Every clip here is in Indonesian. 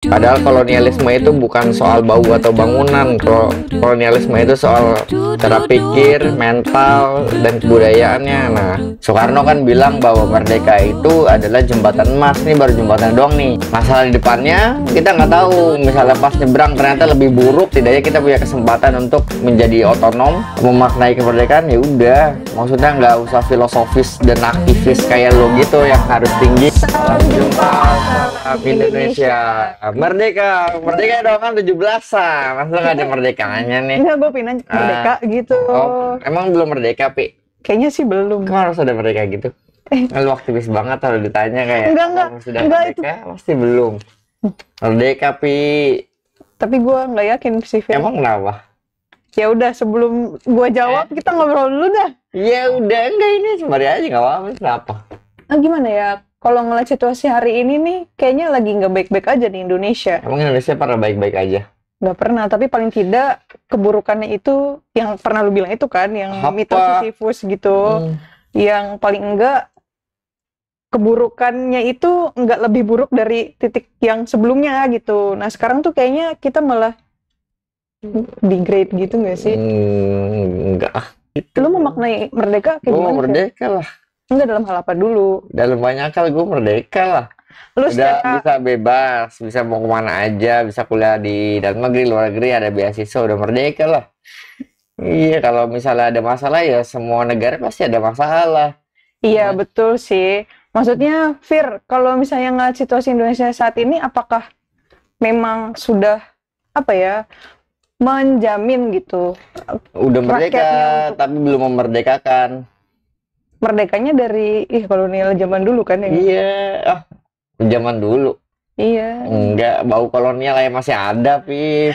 Padahal kolonialisme itu bukan soal bau atau bangunan. Kolonialisme itu soal cara pikir, mental, dan kebudayaannya. Nah, Soekarno kan bilang bahwa merdeka itu adalah jembatan emas. Nih baru jembatan doang nih. Masalah di depannya kita nggak tahu. Misalnya pas nyebrang ternyata lebih buruk. Tidaknya kita punya kesempatan untuk menjadi otonom, memaknai kemerdekaan. Ya udah, maksudnya nggak usah filosofis dan aktivis kayak lo gitu yang harus tinggi. Salam jumpa Indonesia. Merdeka dong kan 17-an. Masa nggak ada merdekanya nih? Enggak, gue pengen nanya merdeka gitu. Oh, emang belum merdeka, Pi? Kayaknya sih belum. Kan harus ada merdeka gitu. Lu aktivis banget kalau ditanya kayak enggak, sudah enggak merdeka, pasti belum. Merdeka, Pi. Tapi gue nggak yakin sih, Fir. Emang kenapa? Ya udah, sebelum gue jawab, kita ngobrol dulu dah. Ya udah, enggak ini sembari aja nggak apa-apa. Kenapa? Nah, gimana ya? Kalau ngeliat situasi hari ini nih, kayaknya lagi nggak baik-baik aja di Indonesia. Emang Indonesia pernah baik-baik aja? Nggak pernah, tapi paling tidak keburukannya itu yang pernah lu bilang itu kan, yang Apa? mitos Sisyphus gitu. Yang paling enggak keburukannya itu nggak lebih buruk dari titik yang sebelumnya gitu. Nah sekarang tuh kayaknya kita malah degrade gitu nggak sih? Enggak. Lu memaknai merdeka kayak Gue gimana sih? merdeka lah. Enggak, dalam hal apa dulu? Dalam banyak hal gue merdeka lah. Lu Udah secara bisa bebas, bisa mau kemana aja, bisa kuliah di dalam negeri, luar negeri, ada beasiswa, udah merdeka lah. Iya, kalau misalnya ada masalah ya semua negara pasti ada masalah. iya betul sih. Maksudnya, Fir, kalau misalnya ngeliat situasi Indonesia saat ini, apakah memang sudah apa ya menjamin gitu Udah merdeka, rakyatnya untuk tapi belum memerdekakan. merdekanya dari kolonial zaman dulu kan ya? Iya, zaman dulu. Iya. Enggak, bau kolonial yang masih ada, Pi.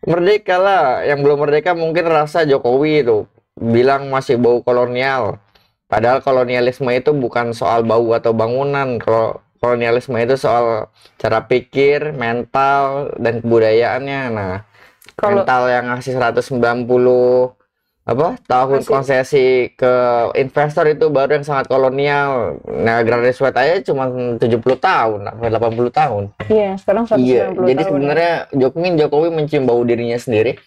Merdeka lah, yang belum merdeka mungkin rasa Jokowi itu bilang masih bau kolonial. Padahal kolonialisme itu bukan soal bau atau bangunan. Kolonialisme itu soal cara pikir, mental, dan kebudayaannya. Nah, Kalau mental yang ngasih 190 tahun Masih. konsesi ke investor itu baru yang sangat kolonial. Nah, Grand Sweat aja cuma 70 tahun, sampai 80 tahun. iya, sekarang 190 Iya, jadi tahun. sebenarnya Jokowi mencium bau dirinya sendiri.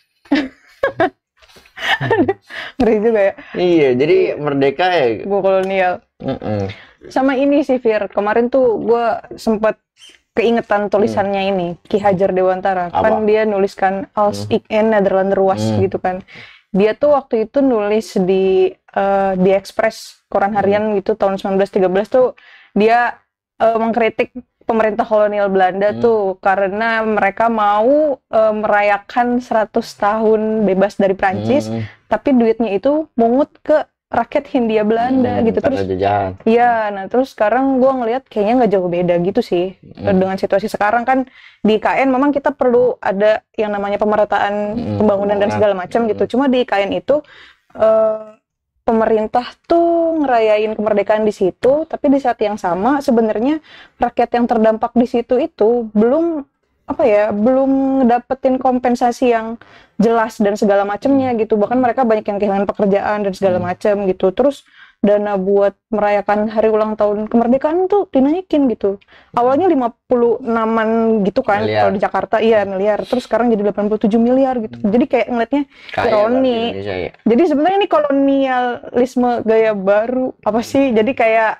Ngeri juga ya, Iya, jadi merdeka ya. gua kolonial. Sama ini sih, Fir. Kemarin tuh gua sempet keingetan tulisannya ini, Ki Hajar Dewantara. Apa? Kan dia nuliskan Als ik en Nederlander was gitu kan. Dia tuh waktu itu nulis di Express, koran harian gitu, tahun 1913 tuh dia mengkritik pemerintah kolonial Belanda tuh karena mereka mau merayakan 100 tahun bebas dari Prancis, tapi duitnya itu mungut ke rakyat Hindia Belanda gitu. Karena Terus jajahan. iya, nah terus sekarang gua ngelihat kayaknya nggak jauh beda gitu sih dengan situasi sekarang kan. Di IKN memang kita perlu ada yang namanya pemerataan pembangunan dan segala macam gitu. Cuma di IKN itu pemerintah tuh ngerayain kemerdekaan di situ, tapi di saat yang sama sebenarnya rakyat yang terdampak di situ itu belum ngedapetin kompensasi yang jelas dan segala macamnya gitu. Bahkan mereka banyak yang kehilangan pekerjaan dan segala macam gitu. Terus dana buat merayakan hari ulang tahun kemerdekaan tuh dinaikin gitu. Awalnya 56-an gitu kan Miliar. kalau di Jakarta, iya miliar. Terus sekarang jadi 87 miliar gitu. Jadi kayak ngeliatnya Kaya ironi. banget Indonesia ya. Jadi sebenarnya ini kolonialisme gaya baru apa sih? Jadi kayak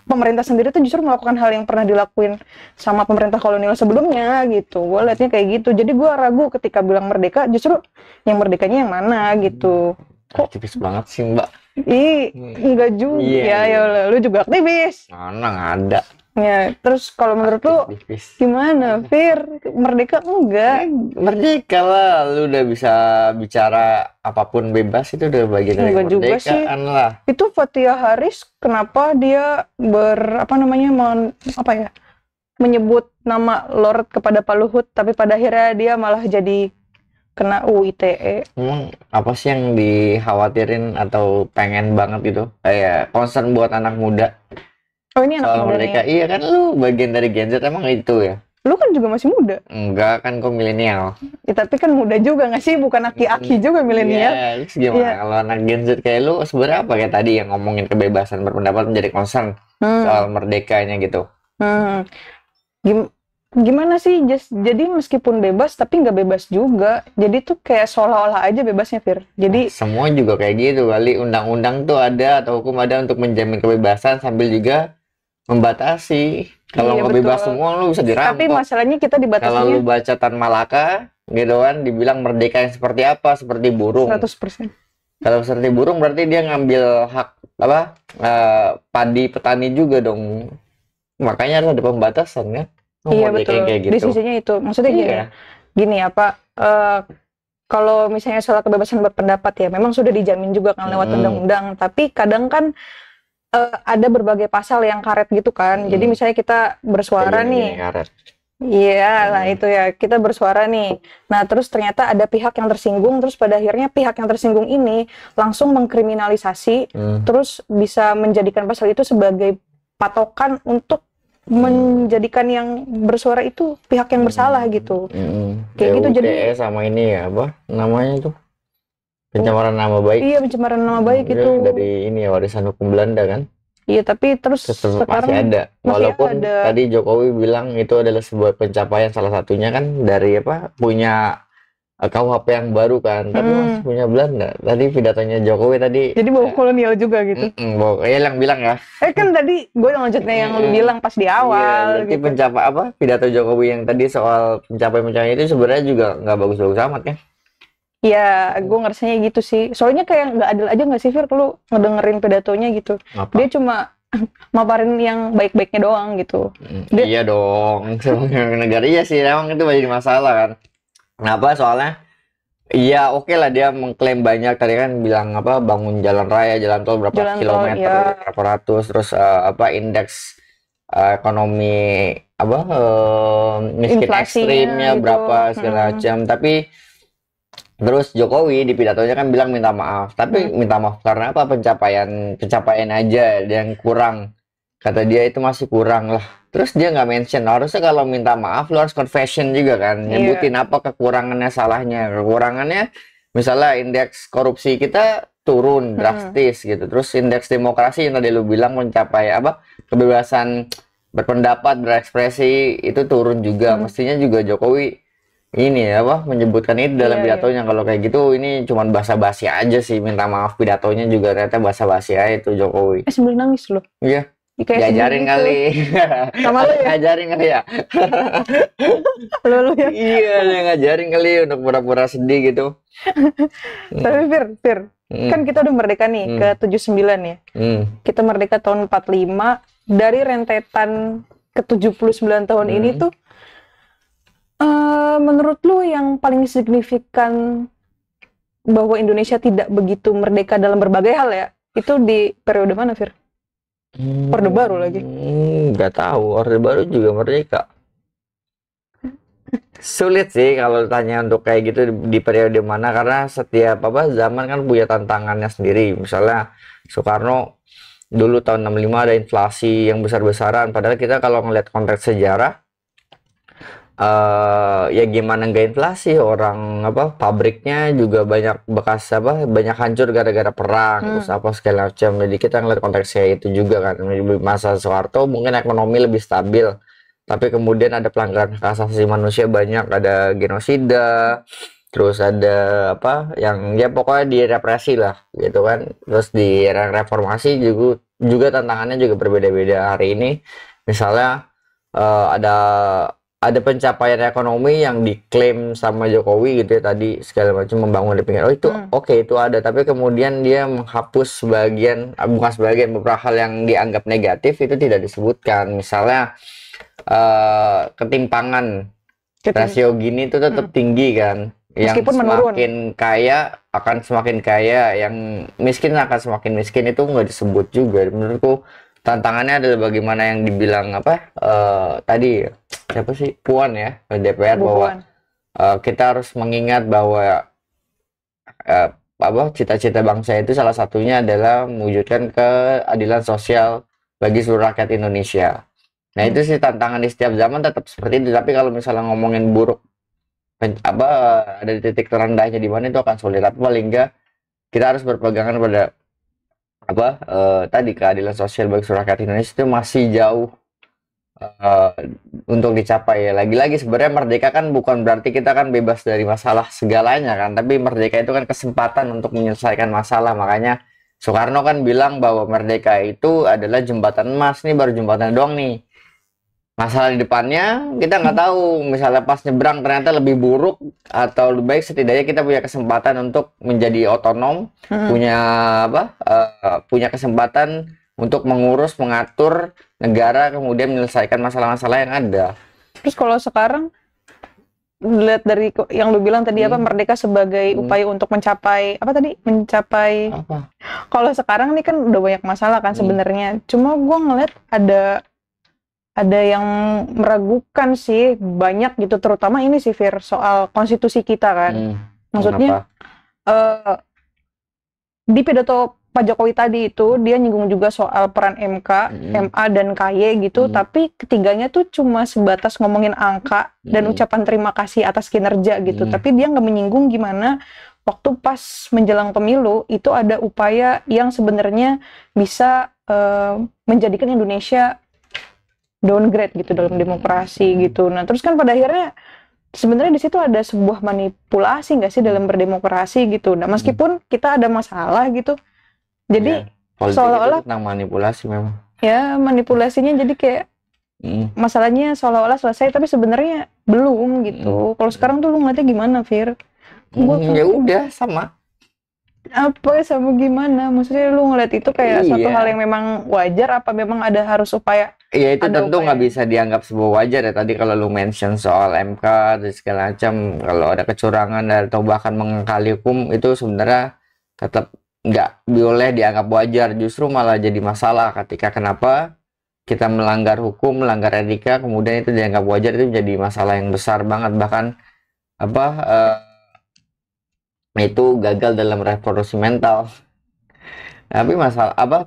pemerintah sendiri tuh justru melakukan hal yang pernah dilakuin sama pemerintah kolonial sebelumnya gitu. Gue liatnya kayak gitu. Jadi gue ragu ketika bilang merdeka, justru yang merdekanya yang mana gitu. Aktivis banget sih, Mbak. Ih, enggak juga. Iya, Ya lu juga aktivis. Mana nggak ada. Ya, terus kalau menurut lu Aktivis. gimana, Fir? Merdeka enggak? Merdeka lah, lu udah bisa bicara apapun bebas, itu udah bagian dari Enggak juga sih. kemerdekaan lah. Itu Fathia Haris kenapa dia menyebut nama Lord kepada Pak Luhut, tapi pada akhirnya dia malah jadi kena UITE. Emang apa sih yang dikhawatirin atau pengen banget gitu? Kayak concern buat anak muda Oh, ini anak soal muda merdeka. nih. Iya kan, lu bagian dari Gen Z emang itu ya? Lu kan juga masih muda. Enggak kan, kok milenial. Ya, tapi kan muda juga nggak sih? Bukan aki-aki juga milenial. Iya, terus gimana? Iya. Kalau anak Gen Z kayak lu sebenarnya apa kayak tadi yang ngomongin kebebasan berpendapat menjadi concern Hmm. soal merdekanya gitu? Hmm. gimana sih, jadi meskipun bebas tapi nggak bebas juga, jadi tuh kayak seolah-olah aja bebasnya, Fir. Jadi Semua juga kayak gitu kali. Undang-undang tuh ada atau hukum ada untuk menjamin kebebasan sambil juga membatasi. Kalau iya nggak bebas betul, semua lu bisa tapi dirampok. masalahnya kita Kalau lu dibatasinya baca Tan Malaka gitu kan dibilang merdeka yang seperti apa? Seperti burung. 100%. Kalau seperti burung berarti dia ngambil hak apa? Padi petani juga dong. Makanya harus ada pembatasan kan. Oh, Iya merdeka yang betul, kayak di gitu. sisinya itu maksudnya gini, Iya. gini apa, kalau misalnya soal kebebasan berpendapat ya memang sudah dijamin juga kan lewat Mm-mm. undang-undang, tapi kadang kan ada berbagai pasal yang karet gitu kan. Jadi Mm. misalnya kita Kayak bersuara gini-gini nih, karet. iya lah Mm. itu ya, kita bersuara nih. Nah terus ternyata ada pihak yang tersinggung, terus pada akhirnya pihak yang tersinggung ini langsung mengkriminalisasi, Mm. terus bisa menjadikan pasal itu sebagai patokan untuk menjadikan yang bersuara itu pihak yang bersalah gitu. Kayak gitu jadi UTE sama ini ya apa namanya tuh pencemaran nama baik. iya pencemaran nama baik Itu itu. dari ini ya warisan hukum Belanda kan. Iya tapi terus Terus masih sekarang ada. masih Walaupun ada. tadi Jokowi bilang itu adalah sebuah pencapaian salah satunya kan dari apa punya KUHP yang baru kan, tapi masih punya Belanda. Tadi pidatonya Jokowi tadi Jadi bawa kolonial juga gitu. yang bilang ya. Kan tadi gue lanjutnya yang lu Mm-mm. bilang pas di Iya, awal berarti gitu. pencapaian apa pidato Jokowi yang tadi soal pencapaian-pencapaian itu sebenarnya juga nggak bagus-bagus amat kan? Ya, gue ngerasanya gitu sih. Soalnya kayak nggak adil aja nggak sih, Fir, lu ngedengerin pidatonya gitu. Apa? Dia cuma maparin yang baik-baiknya doang gitu. Dia- Iya dong, sebagai negara iya sih, emang itu jadi masalah kan. Kenapa? Soalnya, iya oke lah dia mengklaim banyak tadi kan bilang apa bangun jalan raya, jalan tol berapa Jalan tol, kilometer, ya. berapa ratus, terus apa indeks ekonomi apa miskin Inflasinya ekstrimnya gitu. berapa segala macam. Tapi terus Jokowi di pidatonya kan bilang minta maaf, tapi minta maaf karena apa? Pencapaian aja yang kurang. Kata dia itu masih kurang lah. Terus dia nggak mention, harusnya kalau minta maaf lu harus confession juga kan, Iya. nyebutin apa kekurangannya, salahnya. Kekurangannya misalnya indeks korupsi kita turun drastis gitu. Terus indeks demokrasi yang tadi lu bilang mencapai apa? Kebebasan berpendapat, berekspresi itu turun juga. Mestinya juga Jokowi ini ya apa menyebutkan itu dalam Iya, pidatonya. Kalau kayak gitu ini cuman basa-basi aja sih, minta maaf pidatonya juga ternyata basa-basi aja itu Jokowi. Sambil nangis loh. Iya, Kayak sedih diajarin gitu. kali. Sama lu ya? Ngajarin kali ya. Lu ya. Iya, dia ngajarin kali untuk pura-pura sedih gitu. Tapi Fir, kan kita udah merdeka nih ke 79 ya. Kita merdeka tahun 45, dari rentetan ke 79 tahun ini tuh menurut lu yang paling signifikan bahwa Indonesia tidak begitu merdeka dalam berbagai hal ya, itu di periode mana, Fir? Orde Baru lagi. Nggak tahu, Orde Baru juga merdeka. Sulit sih kalau tanya untuk kayak gitu di periode mana, karena setiap apa zaman kan punya tantangannya sendiri. Misalnya Soekarno dulu tahun 65 ada inflasi yang besar-besaran, padahal kita kalau ngeliat konteks sejarah ya gimana nggak inflasi, orang apa pabriknya juga banyak bekas apa banyak hancur gara-gara perang terus apa segala macam. Jadi kita ngeliat konteksnya itu juga kan, di masa Soeharto mungkin ekonomi lebih stabil, tapi kemudian ada pelanggaran hak asasi manusia banyak, ada genosida, terus ada apa yang ya pokoknya direpresi lah gitu kan. Terus di era reformasi juga tantangannya juga berbeda-beda. Hari ini misalnya ada pencapaian ekonomi yang diklaim sama Jokowi gitu ya tadi segala macam membangun di pinggir. Oh itu oke, itu ada, tapi kemudian dia menghapus sebagian, bukan sebagian, beberapa hal yang dianggap negatif itu tidak disebutkan. Misalnya ketimpangan rasio gini itu tetap tinggi kan. Yang Meskipun menurun. semakin kaya akan semakin kaya, yang miskin akan semakin miskin, itu nggak disebut juga. Menurutku tantangannya adalah bagaimana yang dibilang apa tadi siapa sih Puan ya DPR bahwa kita harus mengingat bahwa apa cita-cita bangsa itu salah satunya adalah mewujudkan keadilan sosial bagi seluruh rakyat Indonesia. Nah itu sih tantangan di setiap zaman tetap seperti itu. Tapi kalau misalnya ngomongin buruk apa ada di titik terendahnya di mana, itu akan sulit. Tapi paling enggak kita harus berpegangan pada apa tadi keadilan sosial bagi seluruh rakyat Indonesia itu masih jauh eh, untuk dicapai. Lagi-lagi sebenarnya merdeka kan bukan berarti kita kan bebas dari masalah segalanya kan, tapi merdeka itu kan kesempatan untuk menyelesaikan masalah. Makanya Soekarno kan bilang bahwa merdeka itu adalah jembatan emas. Nih baru jembatan doang nih. Masalah di depannya kita nggak tahu. Misalnya pas nyebrang ternyata lebih buruk atau lebih baik, setidaknya kita punya kesempatan untuk menjadi otonom, punya punya kesempatan untuk mengurus, mengatur negara, kemudian menyelesaikan masalah-masalah yang ada. Terus kalau sekarang lihat dari yang lu bilang tadi merdeka sebagai upaya untuk mencapai apa tadi? Mencapai Apa? Kalau sekarang nih kan udah banyak masalah kan sebenarnya. Cuma gua ngeliat ada yang meragukan sih banyak gitu, terutama ini sih Fir, soal konstitusi kita kan. Maksudnya di pidato Pak Jokowi tadi itu dia nyinggung juga soal peran MK, MA dan KY gitu, tapi ketiganya tuh cuma sebatas ngomongin angka dan ucapan terima kasih atas kinerja gitu. Tapi dia nggak menyinggung gimana waktu pas menjelang pemilu itu ada upaya yang sebenarnya bisa menjadikan Indonesia downgrade gitu dalam demokrasi gitu. Nah, terus kan pada akhirnya sebenarnya di situ ada sebuah manipulasi nggak sih dalam berdemokrasi gitu. Nah, meskipun kita ada masalah gitu, jadi seolah-olah tentang manipulasi memang. Ya, manipulasinya jadi kayak masalahnya seolah-olah selesai, tapi sebenarnya belum gitu. Kalau sekarang tuh lu ngeliatnya gimana, Fir? Ya udah sama. Apa sama gimana? Maksudnya lu ngeliat itu kayak satu hal yang memang wajar, apa memang ada harus upaya? Iya itu tentu nggak bisa dianggap sebuah wajar ya. Tadi kalau lu mention soal MK dan segala macam, kalau ada kecurangan atau bahkan mengingkari hukum, itu sebenarnya tetap nggak boleh dianggap wajar, justru malah jadi masalah ketika kenapa kita melanggar hukum, melanggar etika, kemudian itu dianggap wajar, itu jadi masalah yang besar banget. Bahkan itu gagal dalam revolusi mental. Tapi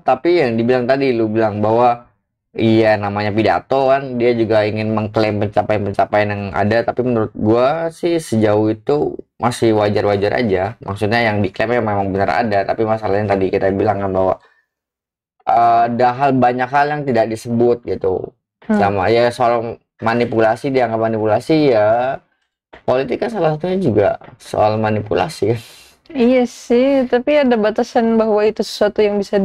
tapi yang dibilang tadi, lu bilang bahwa iya namanya pidato kan, dia juga ingin mengklaim pencapaian-pencapaian yang ada, tapi menurut gua sih sejauh itu masih wajar-wajar aja. Maksudnya yang diklaimnya memang benar ada, tapi masalahnya tadi kita bilang kan bahwa ada banyak hal yang tidak disebut gitu. Sama ya soal manipulasi, dianggap manipulasi ya. Politik kan salah satunya juga soal manipulasi kan. Iya sih, tapi ada batasan bahwa itu sesuatu yang bisa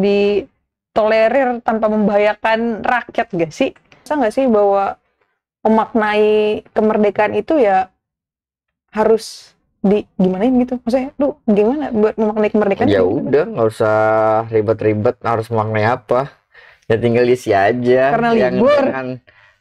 tolerir tanpa membahayakan rakyat gak sih? Bisa gak sih bahwa memaknai kemerdekaan itu ya harus gimanain gitu? Maksudnya lu gimana buat memaknai kemerdekaan? Ya udah, nggak usah ribet-ribet harus memaknai apa. Ya tinggal isi aja. Karena libur.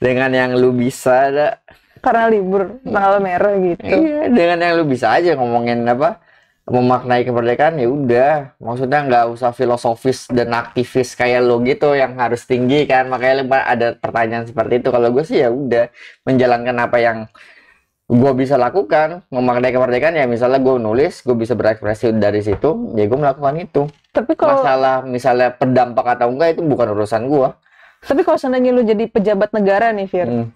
Dengan yang lu bisa ada. Karena libur tanggal merah gitu. Iya, dengan yang lu bisa aja ngomongin apa? Memaknai kemerdekaan ya udah, maksudnya nggak usah filosofis dan aktivis kayak lo gitu yang harus tinggi kan. Makanya ada pertanyaan seperti itu. Kalau gue sih ya udah menjalankan apa yang gue bisa lakukan. Memaknai kemerdekaan ya misalnya gue nulis, gue bisa berekspresi dari situ, ya gue melakukan itu. Tapi kalau masalah misalnya berdampak atau enggak itu bukan urusan gue. Tapi kalau seandainya lu jadi pejabat negara nih Fir,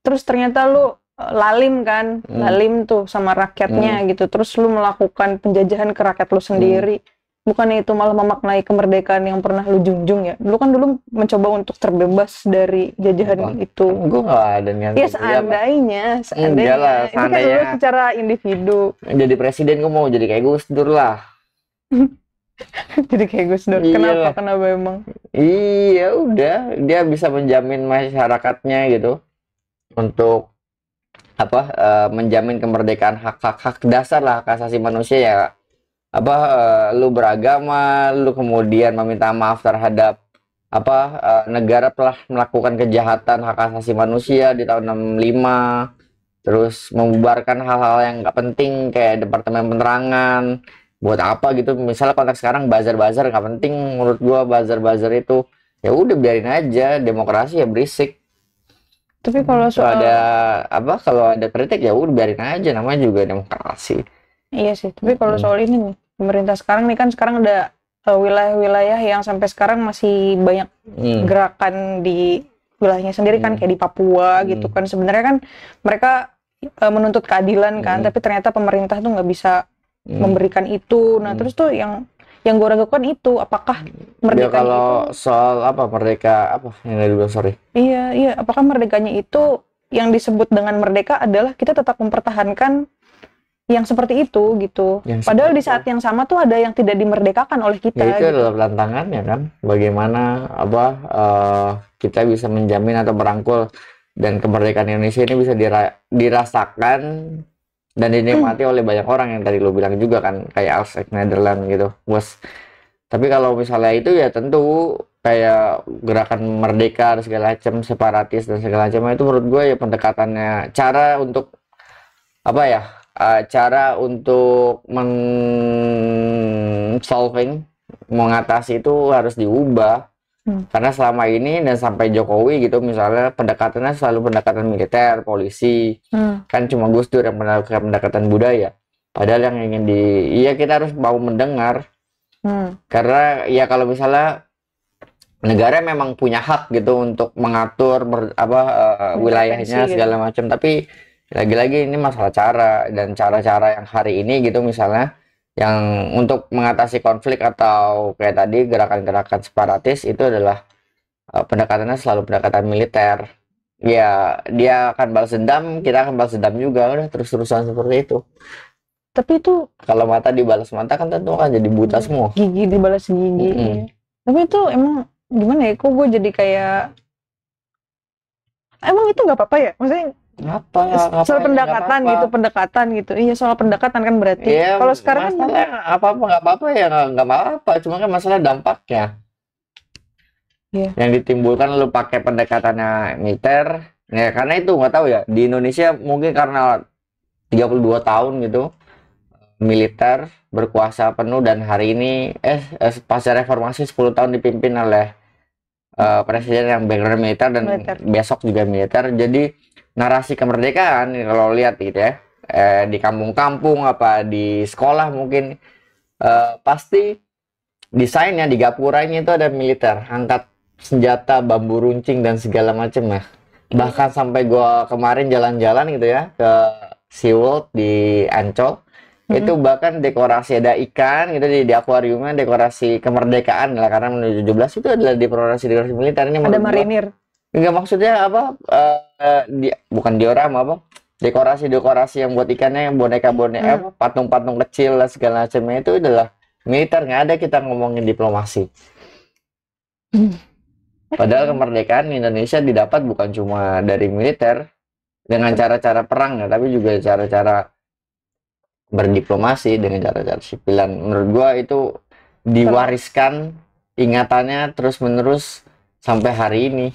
terus ternyata lu lalim kan, lalim tuh sama rakyatnya gitu, terus lu melakukan penjajahan ke rakyat lu sendiri, bukannya itu malah memaknai kemerdekaan yang pernah lu junjung ya? Lu kan dulu mencoba untuk terbebas dari jajahan itu. Gue nggak ada niat. Ya seandainya lah, itu kan lu secara individu. Jadi presiden gue mau jadi kayak Gus Dur lah. Jadi kayak Gus Dur. Kenapa emang? Iya udah, dia bisa menjamin masyarakatnya gitu untuk menjamin kemerdekaan, hak dasar lah, hak asasi manusia ya. Lu beragama, lu kemudian meminta maaf terhadap negara telah melakukan kejahatan hak asasi manusia di tahun 65, terus membubarkan hal-hal yang nggak penting kayak Departemen Penerangan. Buat apa gitu? Misalnya konteks sekarang bazar-bazar nggak penting menurut gua, bazar-bazar itu ya udah biarin aja, demokrasi ya berisik. Tapi kalau kalau ada kritik ya udah biarin aja, namanya juga demokrasi. Iya sih, tapi kalau soal ini nih, pemerintah sekarang nih kan sekarang ada wilayah-wilayah yang sampai sekarang masih banyak gerakan di wilayahnya sendiri kan, kayak di Papua gitu kan. Sebenarnya kan mereka menuntut keadilan kan, tapi ternyata pemerintah tuh nggak bisa memberikan itu. Nah, terus tuh yang yang gue ragukan itu apakah Dia merdekanya kalau itu soal apa merdeka apa yang tadi bilang sorry. iya apakah merdekanya itu yang disebut dengan merdeka adalah kita tetap mempertahankan yang seperti itu gitu. Yang Padahal di seperti saat yang sama tuh ada yang tidak dimerdekakan oleh kita Ya itu gitu. adalah tantangannya kan, bagaimana kita bisa menjamin atau merangkul dan kemerdekaan Indonesia ini bisa dirasakan dan dinikmati oleh banyak orang yang tadi lo bilang juga kan, kayak Alsek Netherlands gitu, bos. Tapi kalau misalnya itu ya tentu kayak gerakan merdeka dan segala macam, separatis dan segala macam itu menurut gue ya pendekatannya, cara untuk apa ya? Cara untuk solving mengatasi itu harus diubah. Karena selama ini dan sampai Jokowi gitu misalnya pendekatannya selalu pendekatan militer, polisi, kan cuma Gus Dur yang melakukan pendekatan budaya. Padahal yang ingin iya kita harus mau mendengar. Karena ya kalau misalnya negara memang punya hak gitu untuk mengatur wilayahnya gitu. segala macam, tapi lagi-lagi ini masalah cara, dan cara-cara yang hari ini gitu misalnya yang untuk mengatasi konflik atau kayak tadi gerakan-gerakan separatis itu adalah pendekatannya selalu pendekatan militer. Ya dia akan balas dendam, kita akan balas dendam juga, udah terus-terusan seperti itu. Tapi itu Kalau mata dibalas mata kan tentu akan jadi buta semua. Gigi dibalas gigi. Iya. Tapi itu emang gimana ya? Kok gue jadi kayak emang itu nggak apa-apa ya? Maksudnya soal pendekatan gitu. Iya, soal pendekatan kan berarti. Iya, kalau sekarang kan apa-apa nggak apa-apa ya, nggak apa-apa. Cuma kan masalah dampaknya. Iya. Yang ditimbulkan lu pakai pendekatannya militer. Ya karena itu nggak tahu ya. Di Indonesia mungkin karena 32 tahun gitu militer berkuasa penuh, dan hari ini pasca reformasi 10 tahun dipimpin oleh presiden yang background militer dan besok juga militer. Jadi narasi kemerdekaan kalau lihat gitu ya di kampung-kampung apa di sekolah mungkin pasti desainnya di gapuranya itu ada militer, angkat senjata, bambu runcing dan segala macam ya. Bahkan sampai gua kemarin jalan-jalan gitu ya ke SeaWorld di Ancol, itu bahkan dekorasi ada ikan gitu di akuariumnya, dekorasi kemerdekaan lah, karena menuju 17 itu adalah dekorasi militer. Ini ada marinir. Enggak, maksudnya apa bukan diorama apa dekorasi yang buat ikannya, yang boneka-boneka patung-patung kecil lah segala macamnya itu adalah militer. Nggak ada kita ngomongin diplomasi. Padahal kemerdekaan Indonesia didapat bukan cuma dari militer dengan cara-cara perang ya, tapi juga cara-cara berdiplomasi dengan cara-cara sipilan. Menurut gua itu diwariskan ingatannya terus-menerus sampai hari ini.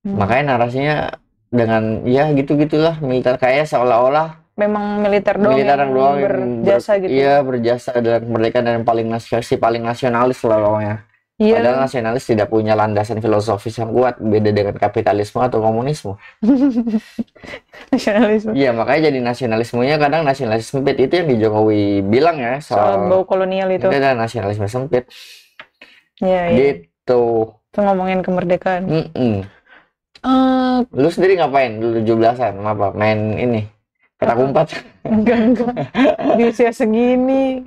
Makanya narasinya dengan ya gitu-gitulah, militer kayak seolah-olah memang militer doang berjasa gitu. Iya, berjasa dalam kemerdekaan dan paling nasionalis lah pokoknya. Iya. Padahal nasionalis tidak punya landasan filosofis yang kuat, beda dengan kapitalisme atau komunisme. Nasionalisme. Iya, makanya jadi nasionalismenya kadang nasionalis sempit, itu yang di Jokowi bilang ya soal bau kolonial itu. Itu adalah nasionalisme sempit. Iya, gitu. Itu ngomongin kemerdekaan. Lu sendiri ngapain dulu 17-an? Apa? Main ini? Petak umpet? Enggak. Di usia segini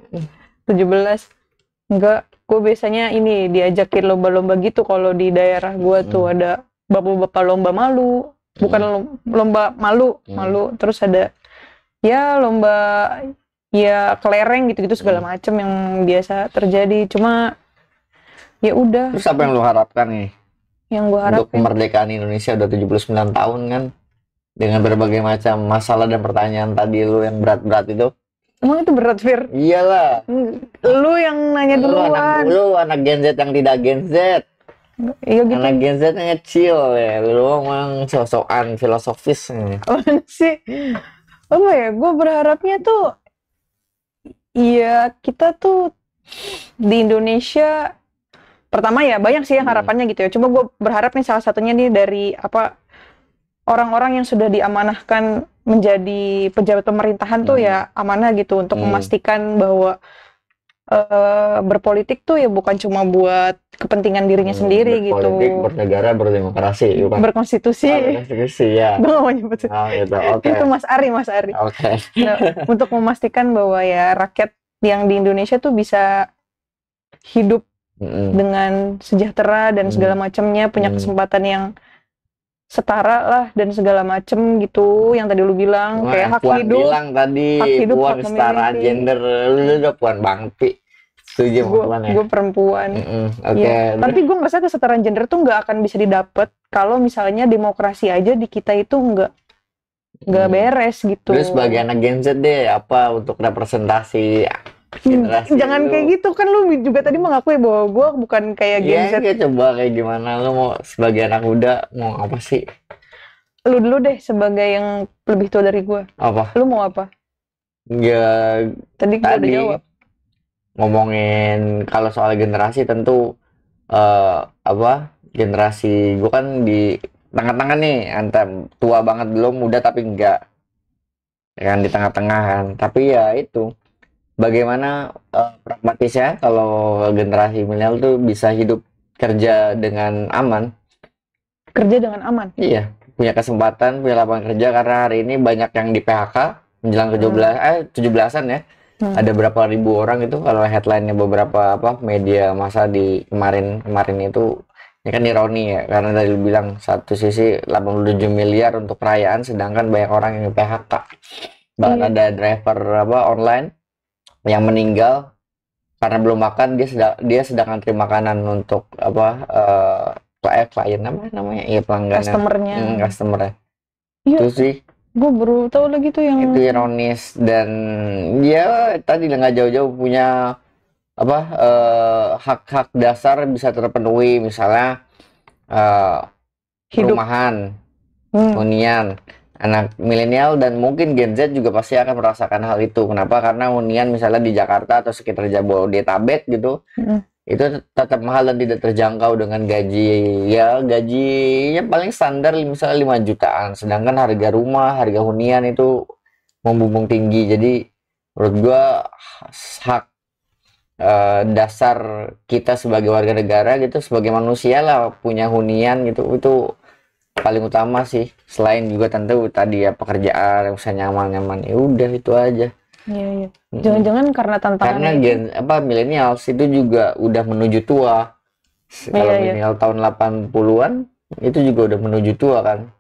17. Enggak. Gue biasanya ini diajakin lomba-lomba gitu kalau di daerah gue tuh ada bapak-bapak lomba malu. Bukan lomba malu. Terus ada ya lomba ya kelereng gitu-gitu segala macem yang biasa terjadi. Cuma ya udah. Terus apa yang lu harapkan nih? Yang gue harapkan untuk kemerdekaan Indonesia udah 79 tahun kan, dengan berbagai macam masalah dan pertanyaan tadi lu yang berat-berat itu. Emang itu berat, Fir? Iyalah. Lu yang nanya duluan. Lu anak Gen Z yang tidak Gen Z. Iya gitu. Anak Gen Z yang chill ya. Lu emang sosokan filosofis. Apaan sih? Apa ya? Gue berharapnya tuh iya kita tuh di Indonesia pertama ya banyak sih yang harapannya gitu ya. Cuma gue berharap nih salah satunya nih dari orang-orang yang sudah diamanahkan menjadi pejabat pemerintahan tuh ya amanah gitu untuk memastikan bahwa berpolitik tuh ya bukan cuma buat kepentingan dirinya sendiri gitu. Berpolitik, bernegara, berdemokrasi, bukan? Berkonstitusi. Berkonstitusi ya. Gue gak mau nyebut. Gitu. Okay. Itu Mas Ari. Okay. Nah, untuk memastikan bahwa ya rakyat yang di Indonesia tuh bisa hidup Mm-mm. dengan sejahtera dan segala macamnya, punya kesempatan yang setara lah dan segala macem gitu, yang tadi lu bilang Wah, kayak hak Puan hidup, bilang tadi, hak hidup, Puan hak kesetaraan memilih. gender, lu udah Puan banget, Pi. Setuju sama Puan ya? Gue perempuan. Oke, Ya, tapi gue ngerasa kesetaraan gender tuh nggak akan bisa didapat kalau misalnya demokrasi aja di kita itu nggak beres gitu. Terus sebagai anak Gen Z deh, apa untuk representasi generasi Jangan lu? kayak gitu, kan lu juga tadi mengakui bahwa gue bukan kayak Gen Z. Iya, coba kayak gimana lu mau sebagai anak muda mau apa sih? Lu dulu deh sebagai yang lebih tua dari gue. Apa? Lu mau apa? Ya Tadi gue udah tadi jawab. ngomongin kalau soal generasi tentu apa generasi gue kan di tengah-tengah nih, antara tua banget belum, muda tapi enggak, ya kan, di tengah-tengah kan. Tapi ya itu bagaimana pragmatisnya kalau generasi milenial tuh bisa hidup kerja dengan aman. Kerja dengan aman. Iya, punya kesempatan, punya lapangan kerja, karena hari ini banyak yang di PHK menjelang 17-an ya. Ada berapa ribu orang itu kalau headline-nya beberapa apa media massa di kemarin itu. Ini kan ironi ya, karena tadi lu bilang satu sisi 87 miliar untuk perayaan, sedangkan banyak orang yang di PHK. Bahkan ada driver apa online yang meninggal karena belum makan, dia sedang antri makanan untuk apa klien namanya iya pelanggannya, customernya. Iya, Itu sih gue baru tahu lagi tuh yang itu ironis. Dan ya tadi nggak jauh-jauh punya apa hak-hak dasar bisa terpenuhi, misalnya hidup. perumahan, hunian. Anak milenial dan mungkin Gen Z juga pasti akan merasakan hal itu. Kenapa? Karena hunian misalnya di Jakarta atau sekitar Jabodetabek gitu, itu tetap mahal dan tidak terjangkau dengan gajinya paling standar misalnya 5 jutaan. Sedangkan harga rumah, harga hunian itu membumbung tinggi. Jadi menurut gua hak dasar kita sebagai warga negara gitu, sebagai manusia lah, punya hunian gitu, itu paling utama sih. Selain juga tentu tadi ya pekerjaan, bisa nyaman-nyaman, ya udah itu aja. Iya. Jangan-jangan karena tantangan Karena milenials itu juga udah menuju tua. Kalau milenial tahun 80-an itu juga udah menuju tua kan.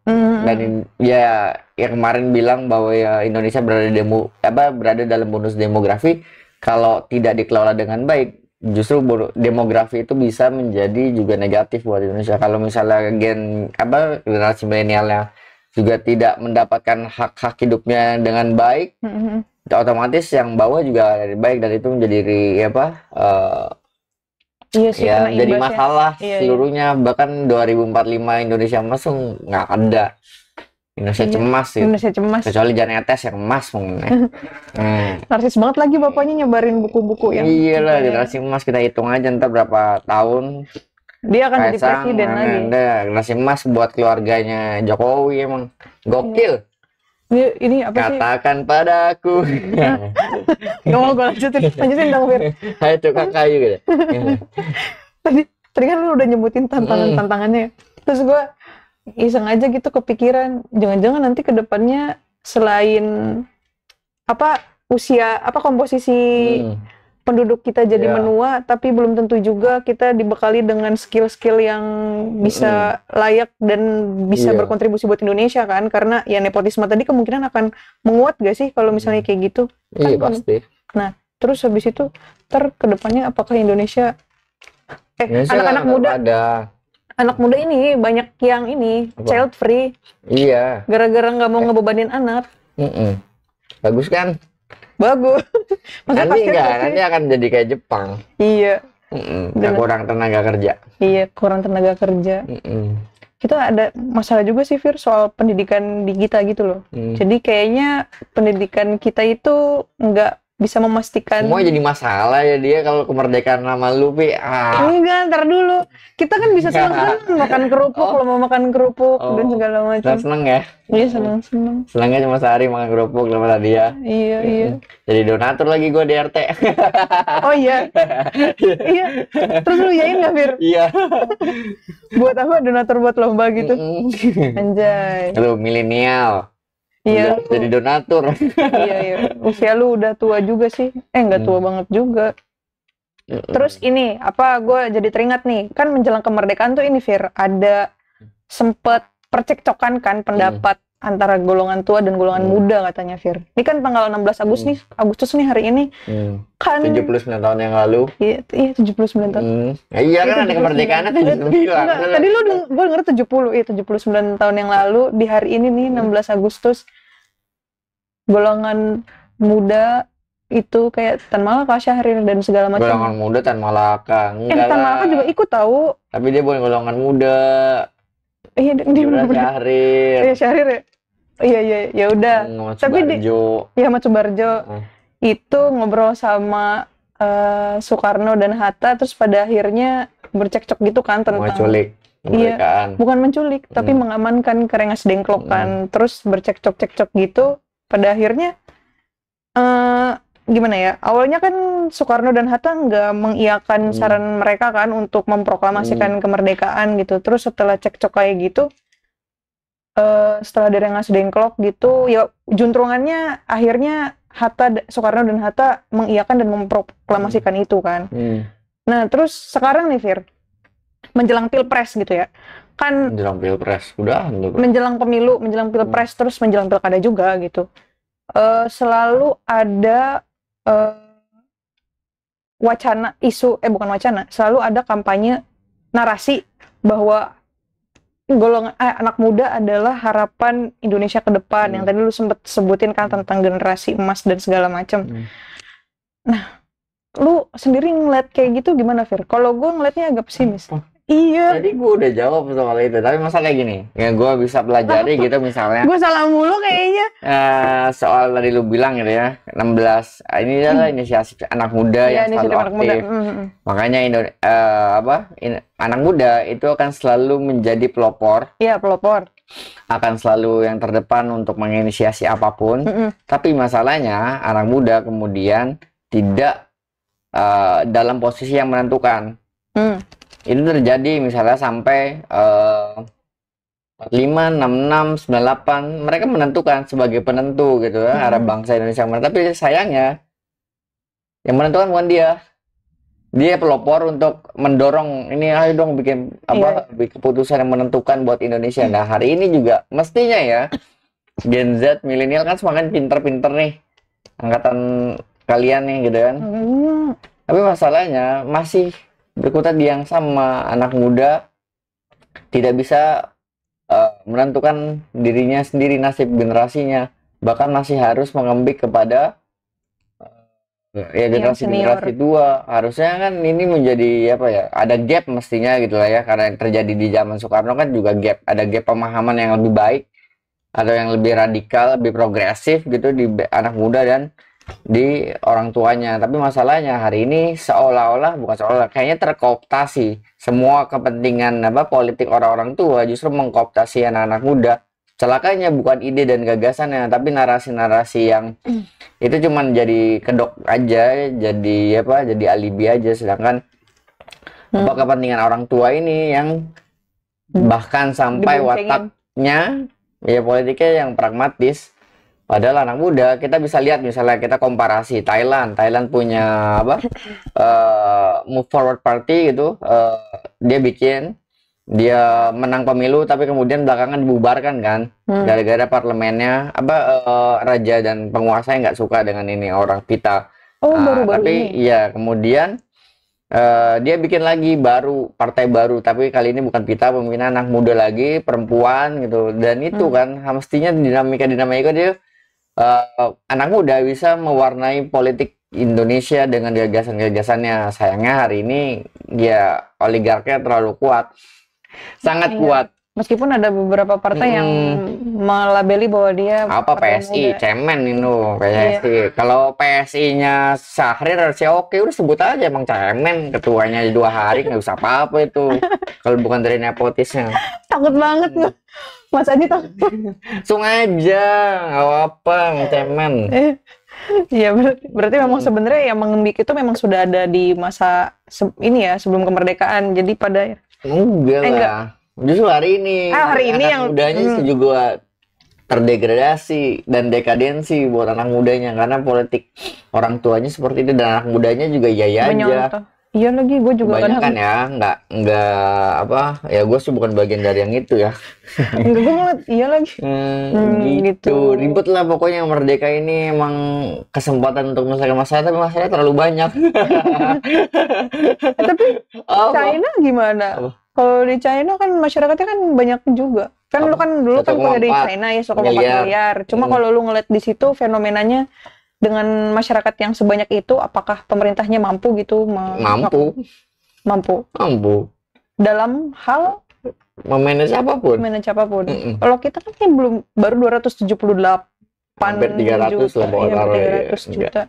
Dan ya kemarin bilang bahwa ya Indonesia berada dalam bonus demografi. Kalau tidak dikelola dengan baik, justru demografi itu bisa menjadi juga negatif buat Indonesia. Kalau misalnya generasi milenialnya juga tidak mendapatkan hak-hak hidupnya dengan baik, otomatis yang bawah juga baik, dan itu menjadi jadi masalah seluruhnya. Bahkan 2045 Indonesia emas nggak ada. Indonesia cemas sih. Kecuali Janetes yang emas narsis banget lagi bapaknya nyebarin buku-buku yang iyalah generasi emas. Kita hitung aja ntar berapa tahun dia akan jadi presiden lagi. Generasi emas buat keluarganya Jokowi emang gokil. Ini apa sih? Katakan padaku. Gak mau gue lanjutin dong Fir. Hai tuh kakak gitu. Tadi kan lu udah nyebutin tantangannya. Terus gue iseng aja gitu kepikiran, jangan-jangan nanti kedepannya selain komposisi penduduk kita jadi menua, tapi belum tentu juga kita dibekali dengan skill-skill yang bisa layak dan bisa berkontribusi buat Indonesia kan, karena ya nepotisme tadi kemungkinan akan menguat gak sih kalau misalnya kayak gitu. Iya pasti. Nah terus habis itu kedepannya apakah Indonesia anak muda ini banyak yang child free. Iya. Gara-gara nggak mau ngebebanin anak. Bagus kan? Bagus. Nanti akan jadi kayak Jepang. Iya. Kurang tenaga kerja. Iya, kurang tenaga kerja. Kita ada masalah juga sih Fir soal pendidikan di kita gitu loh. Jadi kayaknya pendidikan kita itu nggak bisa memastikan. Semua jadi masalah ya dia kalau kemerdekaan nama lu, Pi. Enggak, ntar dulu. Kita kan bisa seneng-seneng makan kerupuk, kalau mau makan kerupuk dan segala macam. Seneng ya? Iya, seneng-seneng. Senengnya cuma sehari makan kerupuk sama dia. Iya. Jadi donatur lagi gue di RT. Oh iya. Iya. Terus lu yain nggak, Fir? Iya. Buat apa donatur buat lomba gitu? Anjay. Lu milenial. Iya. Jadi donatur. Iya. Usia lu udah tua juga sih. Nggak tua banget juga. Terus ini apa? Gue jadi teringat nih, kan menjelang kemerdekaan tuh ini Fir, ada sempet percekcokan kan pendapat antara golongan tua dan golongan muda katanya Fir. Ini kan tanggal 16 Agustus nih hari ini. Kan 79 tahun yang lalu. Iya 79 tahun. Ya, iya kan ada kemerdekaannya kan 79. Tadi lu gue denger 70, 79 tahun yang lalu di hari ini nih 16 Agustus golongan muda itu kayak Tan Malaka, Syahrir dan segala macam. Golongan muda Tan Malaka. Enggak Tan Malaka juga ikut tahu. Tapi dia bukan golongan muda. Iya dia udah Syahrir. Iya Syahrir ya. Iya ya udah. Tapi Mas Subarjo itu ngobrol sama Soekarno dan Hatta, terus pada akhirnya bercekcok gitu kan tentang menculik kemerdekaan. Iya, bukan menculik tapi mengamankan Karengas Dengklok kan. Terus bercekcok gitu. Pada akhirnya gimana ya? Awalnya kan Soekarno dan Hatta nggak mengiyakan saran mereka kan untuk memproklamasikan kemerdekaan gitu. Terus setelah cekcok kayak gitu, setelah dari Rengas Dengklok gitu, ya juntrungannya akhirnya Soekarno dan Hatta mengiyakan dan memproklamasikan itu kan. Nah terus sekarang nih Fir, menjelang pilpres gitu ya, kan menjelang pilpres, udah menjelang pemilu, menjelang pilpres, terus menjelang pilkada juga gitu. Selalu ada wacana, bukan wacana, selalu ada kampanye narasi bahwa golongan anak muda adalah harapan Indonesia ke depan, yang tadi lu sempet sebutin kan tentang generasi emas dan segala macam. Nah, lu sendiri ngeliat kayak gitu gimana Fir? Kalau gue ngeliatnya agak pesimis. Iya. Tadi gue udah jawab soal itu, tapi masalah gini, ya gue bisa pelajari gitu misalnya. Gue salah mulu kayaknya. Soal tadi lu bilang gitu ya, 16, ini adalah inisiasi anak muda yang selalu aktif. Makanya anak muda itu akan selalu menjadi pelopor. Iya, pelopor. Akan selalu yang terdepan untuk menginisiasi apapun. Tapi masalahnya anak muda kemudian tidak dalam posisi yang menentukan. Itu terjadi misalnya sampai 45, 66, 98 mereka menentukan sebagai penentu gitu ya, arah bangsa Indonesia. Tapi sayangnya yang menentukan bukan dia pelopor untuk mendorong ini, ayo dong bikin keputusan yang menentukan buat Indonesia. Nah hari ini juga mestinya ya Gen Z milenial kan semakin pinter-pinter nih, angkatan kalian nih gitu kan. Tapi masalahnya masih berkutat di yang sama, anak muda tidak bisa menentukan dirinya sendiri, nasib generasinya, bahkan masih harus mengembik kepada generasi tua. Harusnya kan ini menjadi ada gap mestinya gitu lah ya, karena yang terjadi di zaman Soekarno kan juga ada gap pemahaman yang lebih baik atau yang lebih radikal, lebih progresif gitu di anak muda dan di orang tuanya. Tapi masalahnya hari ini kayaknya terkooptasi semua kepentingan politik orang-orang tua, justru mengkooptasi anak-anak muda. Celakanya bukan ide dan gagasannya, tapi narasi-narasi yang itu cuman jadi kedok aja, jadi alibi aja, sedangkan kepentingan orang tua ini yang bahkan sampai wataknya politiknya yang pragmatis. Padahal anak muda, kita bisa lihat misalnya kita komparasi Thailand punya Move Forward Party gitu, dia menang pemilu tapi kemudian belakangan dibubarkan kan, gara-gara parlemennya raja dan penguasa yang nggak suka dengan ini orang Pita. Tapi iya kemudian dia bikin lagi partai baru, tapi kali ini bukan Pita, pemimpinan anak muda lagi, perempuan gitu, dan itu kan mestinya dinamika dia anak muda bisa mewarnai politik Indonesia dengan gagasan-gagasannya. Sayangnya hari ini oligarknya terlalu kuat, sangat kuat. Meskipun ada beberapa partai yang melabeli bahwa dia PSI, cemen itu PSI. Kalau PSI-nya Syahrir oke, udah sebut aja emang cemen, ketuanya 2 hari nggak usah apa-apa itu. Kalau bukan dari nepotisnya. Takut banget loh. Mas Aji takut. Langsung aja, nggak apa, cemen. Iya berarti memang sebenarnya yang mengembik itu memang sudah ada di masa sebelum kemerdekaan. Jadi pada enggak lah. Justru hari ini yang mudanya juga terdegradasi dan dekadensi buat anak mudanya, karena politik orang tuanya seperti itu dan anak mudanya juga aja. Iya lagi, gue juga Kebanyakan kadang ya, nggak apa ya, gue sih bukan bagian dari yang itu ya. enggak, gue ngeliat iya lagi. Gitu. Gitu ribet lah pokoknya. Merdeka ini emang kesempatan untuk menyelesaikan masalah, tapi masalahnya terlalu banyak. Tapi Apa? China gimana? Apa? Kalau di China kan masyarakatnya kan banyak juga. Kan lu Apa? kan dulu kan kuliah di 1,4 China ya 1,4 miliar. miliar. Cuma kalau lu ngeliat di situ fenomenanya dengan masyarakat yang sebanyak itu, apakah pemerintahnya mampu gitu Mampu, mampu dalam hal memanage apapun. manage apapun. Mm-mm. Kalau kita kan kayak belum, baru 278 Hampir 300 juta, lah bawa iya, taruh, 300 ya. juta.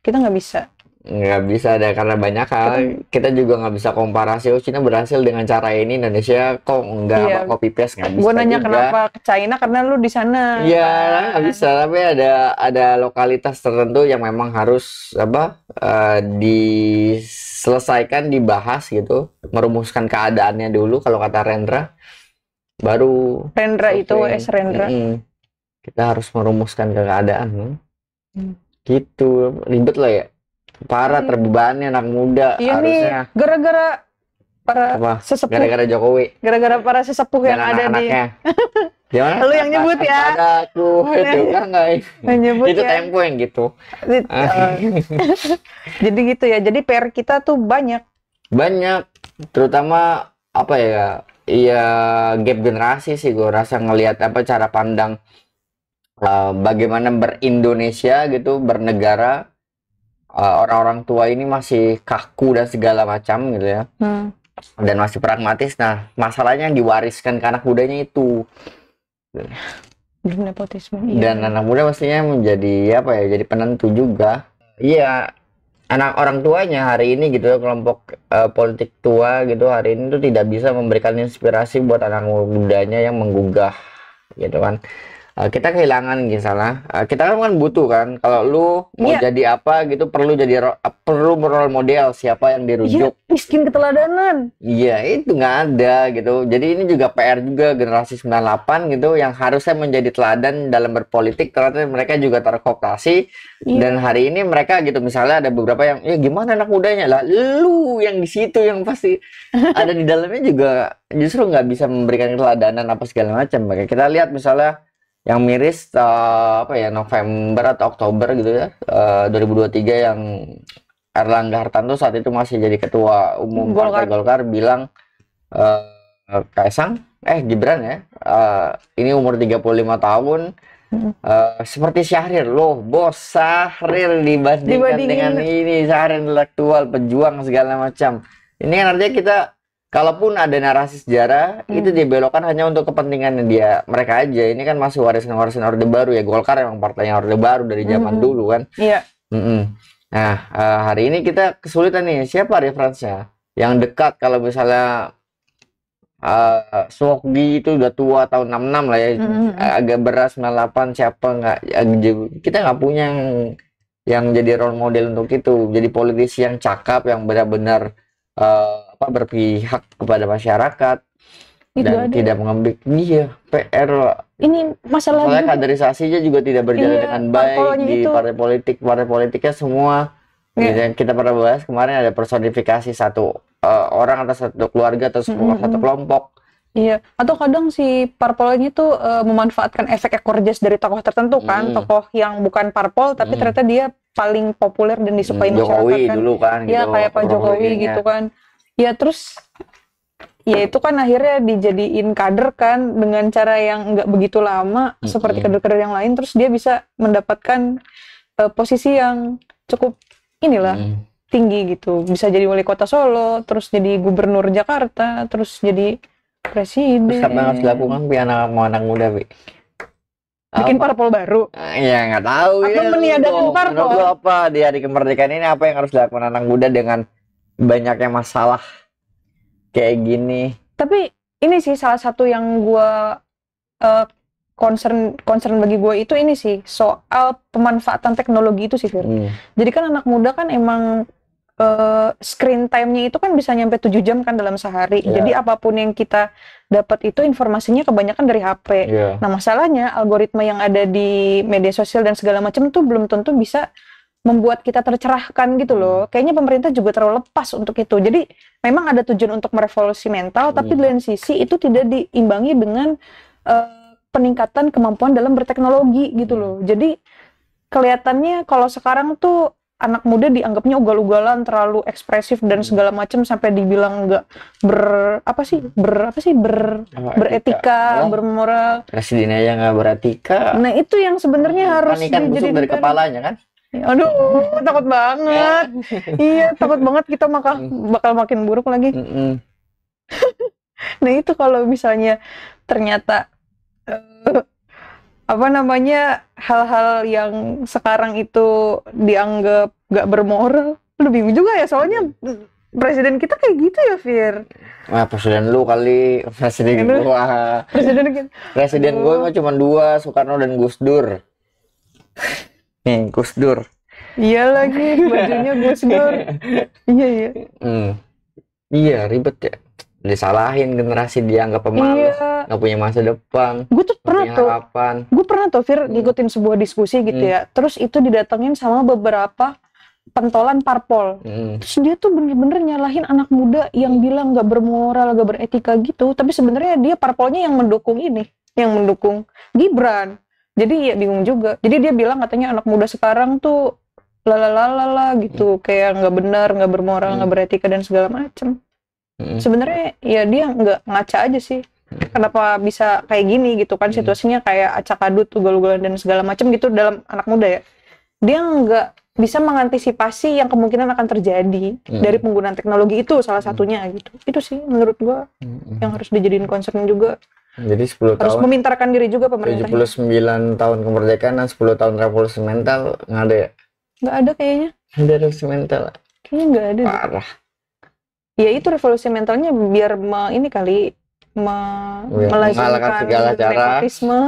Kita nggak bisa. Nggak bisa ada, karena banyak hal. Kita juga nggak bisa komparasi, oh Cina berhasil dengan cara ini, Indonesia kok nggak, Iya. apa, copy paste, nggak bisa Gue nanya juga. kenapa ke China karena lu di sana. Iya, nggak bisa. Tapi ada lokalitas tertentu yang memang harus apa, diselesaikan, dibahas gitu, merumuskan keadaannya dulu. Kalau kata Rendra, baru Rendra itu oke. Rendra. Kita harus merumuskan keadaan. Hmm. Gitu, ribet lah ya. Parah, terbebani anak muda Iya nih, harusnya. gara-gara para Apa? sesepuh, Gara-gara Jokowi gara-gara para sesepuh yang dan ada di anak-anaknya. Gimana? Lu yang nyebut ya. Aku itu kan nggak. yang nyebut Itu ya. Tempo yang gitu. Jadi gitu ya. Jadi PR kita tuh banyak. Banyak, terutama apa ya? Iya, gap generasi sih gue rasa, ngelihat apa cara pandang bagaimana berindonesia gitu, bernegara. Orang-orang tua ini masih kaku dan segala macam gitu ya, dan masih pragmatis. Nah, masalahnya yang diwariskan ke anak mudanya itu, Nepotisme. dan anak muda mestinya menjadi apa ya, jadi penentu juga. Iya, anak orang tuanya hari ini gitu ya, kelompok politik tua gitu hari ini tuh tidak bisa memberikan inspirasi buat anak mudanya yang menggugah gitu kan. Kita kehilangan misalnya, kita kan butuh kan, kalau lu mau jadi apa gitu perlu perlu role model, siapa yang dirujuk. Miskin keteladanan. Iya, itu nggak ada gitu. Jadi ini juga PR juga generasi 98 gitu, yang harusnya menjadi teladan dalam berpolitik, ternyata mereka juga terkooptasi. Dan hari ini mereka gitu, misalnya ada beberapa yang, ya gimana anak mudanya lah, lu yang di situ yang pasti ada di dalamnya juga justru nggak bisa memberikan teladanan apa segala macam. Makanya kita lihat misalnya yang miris apa ya, November atau Oktober gitu ya, 2023, yang Erlangga Hartarto saat itu masih jadi ketua umum Partai Golkar bilang Kaisang Gibran ya, ini umur 35 tahun seperti Syahrir loh, bos. Syahrir dibandingkan dengan ini, Syahrir intelektual, pejuang segala macam. Ini kan artinya kita, kalaupun ada narasi sejarah, itu dibelokkan hanya untuk kepentingan mereka aja. Ini kan masih warisan-warisan Orde Baru ya. Golkar emang partainya Orde Baru dari zaman dulu kan. Iya. Nah, hari ini kita kesulitan nih, siapa referensinya yang dekat. Kalau misalnya Sohgi itu udah tua, tahun 66 lah ya, agak beras 98, siapa nggak, kita nggak punya yang jadi role model untuk itu. Jadi politisi yang cakap, yang benar-benar berpihak kepada masyarakat dan tidak mengambil. Iya, PR. Ini masalah kaderisasinya juga tidak berjalan dengan baik di partai politiknya semua. Yang kita pernah bahas kemarin, ada personifikasi satu orang atau satu keluarga atau satu kelompok. Iya, atau kadang si parpolnya tuh memanfaatkan efek ekor jas dari tokoh tertentu kan, tokoh yang bukan parpol tapi ternyata dia paling populer dan disukai masyarakat Jokowi kan. Dulu kan, ya gitu, kayak Pak Jokowi gitu kan. Ya terus ya itu kan akhirnya dijadiin kader kan dengan cara yang nggak begitu lama seperti kader-kader yang lain, terus dia bisa mendapatkan posisi yang cukup tinggi gitu, bisa jadi wali kota Solo, terus jadi gubernur Jakarta, terus jadi presiden. Terus apa yang harus dilakukan anak muda, Bi? Bikin parpol baru? Ya nggak tahu ya. Atau meniadakan parpol? Menurut lu apa di hari kemerdekaan ini, apa yang harus dilakukan anak muda dengan banyaknya masalah kayak gini? Tapi ini sih salah satu yang gue concern bagi gue itu ini sih, soal pemanfaatan teknologi itu sih, Fir. Jadi kan anak muda kan emang screen time-nya itu kan bisa nyampe 7 jam kan dalam sehari. Jadi apapun yang kita dapat itu informasinya kebanyakan dari HP. Nah masalahnya algoritma yang ada di media sosial dan segala macam tuh belum tentu bisa membuat kita tercerahkan gitu loh. Kayaknya pemerintah juga terlalu lepas untuk itu. Jadi memang ada tujuan untuk merevolusi mental, tapi di lain sisi itu tidak diimbangi dengan peningkatan kemampuan dalam berteknologi gitu loh. Jadi kelihatannya kalau sekarang tuh anak muda dianggapnya ugal-ugalan, terlalu ekspresif dan segala macam sampai dibilang nggak beretika, Oh, bermoral. presiden aja nggak beretika. Nah itu yang sebenarnya harus Kan ikan busuk dari dijadikan. kepalanya kan? Aduh, takut banget. Iya, takut banget kita bakal makin buruk lagi. Mm-mm. Nah itu kalau misalnya ternyata hal-hal yang sekarang itu dianggap gak bermoral, lu bingung juga ya, soalnya presiden kita kayak gitu ya, Fir. Wah, presiden lu kali, presiden Aduh. gua. Presiden kita. Presiden gua mah cuma 2, Soekarno dan Gus Dur. Nih, Gus Dur. Iya lagi, bajunya Gus Dur. Iya. Iya, ribet ya. Disalahin generasi, dianggap pemalas, Iya. nggak punya masa depan, Gue tuh nggak punya pernah harapan. tuh, Fir, ngikutin sebuah diskusi gitu ya. Terus itu didatengin sama beberapa pentolan parpol. Terus dia tuh bener-bener nyalahin anak muda yang bilang gak bermoral, gak beretika gitu. Tapi sebenarnya dia parpolnya yang mendukung Gibran. Jadi ya bingung juga. Jadi dia bilang katanya anak muda sekarang tuh lalalala gitu, kayak nggak benar, nggak bermoral, nggak beretika dan segala macem. Sebenarnya ya dia nggak ngaca aja sih. Kenapa bisa kayak gini gitu kan, situasinya kayak acak adut, ugal-ugalan dan segala macam gitu dalam anak muda ya. Dia nggak bisa mengantisipasi yang kemungkinan akan terjadi dari penggunaan teknologi itu, salah satunya gitu. Itu sih menurut gua yang harus dijadiin concern juga. Jadi 10 Harus tahun, memintarkan diri juga pemerintah. 79 tahun kemerdekaan dan 10 tahun revolusi mental nggak ada ya? Nggak ada kayaknya. Ada revolusi mental. Kayaknya nggak ada deh. Parah. Ya itu revolusi mentalnya biar melazimkan segala cara. nepotisme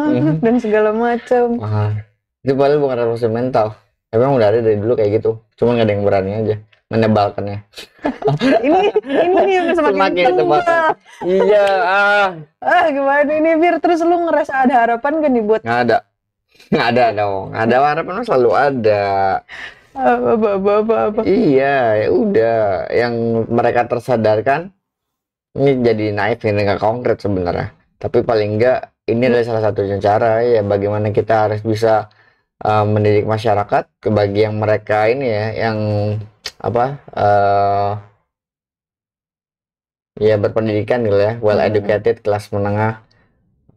dan segala macam. Wah, itu padahal bukan revolusi mental. Emang udah ada dari dulu kayak gitu. Cuma nggak ada yang berani aja menebalkannya. ini yang semakin tua. Iya, Gimana ini, Bir? Terus lu ngerasa ada harapan gak nih buat? nggak ada dong. Ada harapan mah selalu ada. Apa? Iya, ya udah. Yang mereka tersadarkan, ini jadi naif, ini nggak konkret sebenarnya. Tapi paling nggak, ini adalah salah satu cara ya bagaimana kita harus bisa mendidik masyarakat bagi yang mereka ini ya, yang ya berpendidikan gitu ya, well educated, kelas menengah.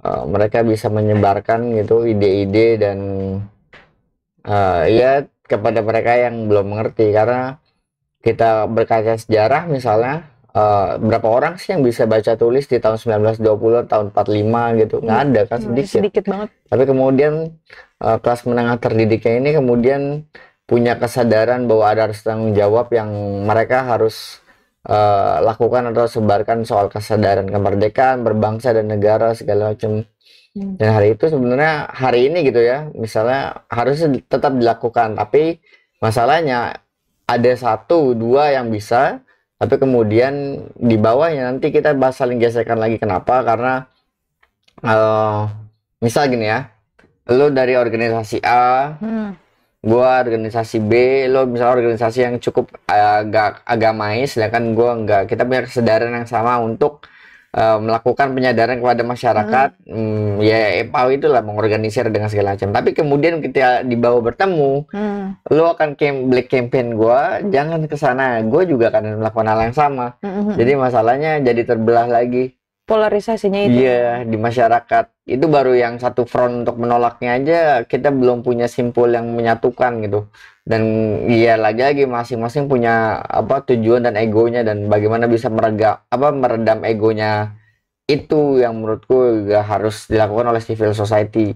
Mereka bisa menyebarkan gitu ide-ide dan ya kepada mereka yang belum mengerti, karena kita berkaca sejarah misalnya, berapa orang sih yang bisa baca tulis di tahun 1920, tahun 45 gitu, nggak ada kan, sedikit banget. Tapi kemudian kelas menengah terdidiknya ini kemudian punya kesadaran bahwa ada harus tanggung jawab yang mereka harus lakukan atau sebarkan soal kesadaran kemerdekaan, berbangsa dan negara segala macam. Dan hari itu sebenarnya hari ini gitu ya, misalnya harusnya tetap dilakukan, tapi masalahnya ada 1-2 yang bisa, tapi kemudian di bawahnya nanti kita saling geserkan lagi. Kenapa? Karena misal gini ya, lo dari organisasi A, gua organisasi B, lo misalnya organisasi yang cukup agak agamais, sedangkan gua enggak. Kita punya kesadaran yang sama untuk melakukan penyadaran kepada masyarakat, ya EPAW itulah, mengorganisir dengan segala macam. Tapi kemudian kita di bawah bertemu, lo akan black campaign gua, jangan ke sana, gua juga akan melakukan hal yang sama. Jadi masalahnya jadi terbelah lagi. Polarisasinya itu. Iya, di masyarakat. Itu baru yang satu front untuk menolaknya aja, kita belum punya simpul yang menyatukan gitu. Dan iya lagi masing-masing punya tujuan dan egonya, dan bagaimana bisa meredam egonya, itu yang menurutku juga harus dilakukan oleh civil society,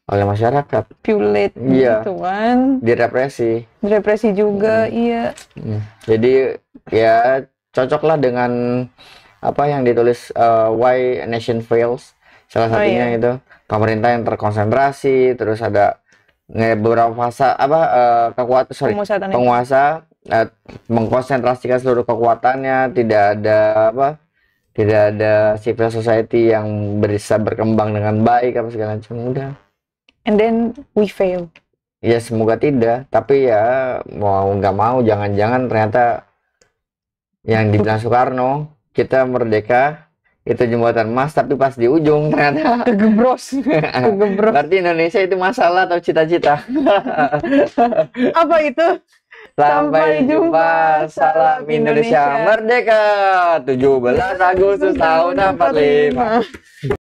oleh masyarakat. Pulate gitu kan. Direpresi juga. Iya. Jadi ya cocoklah dengan apa yang ditulis Why a Nation Fails, salah satunya itu pemerintah yang terkonsentrasi, terus ada beberapa fase penguasa mengkonsentrasikan seluruh kekuatannya, tidak ada civil society yang bisa berkembang dengan baik segala macam, udah. And then we fail. Ya semoga tidak, tapi ya mau nggak mau jangan-jangan ternyata yang dibilang Soekarno, kita merdeka itu jembatan emas, tapi pas di ujung ternyata Kegebros. Kegebros. berarti Indonesia itu masalah atau cita-cita. Apa itu? Sampai jumpa, salam Indonesia merdeka 17 Agustus tahun 45.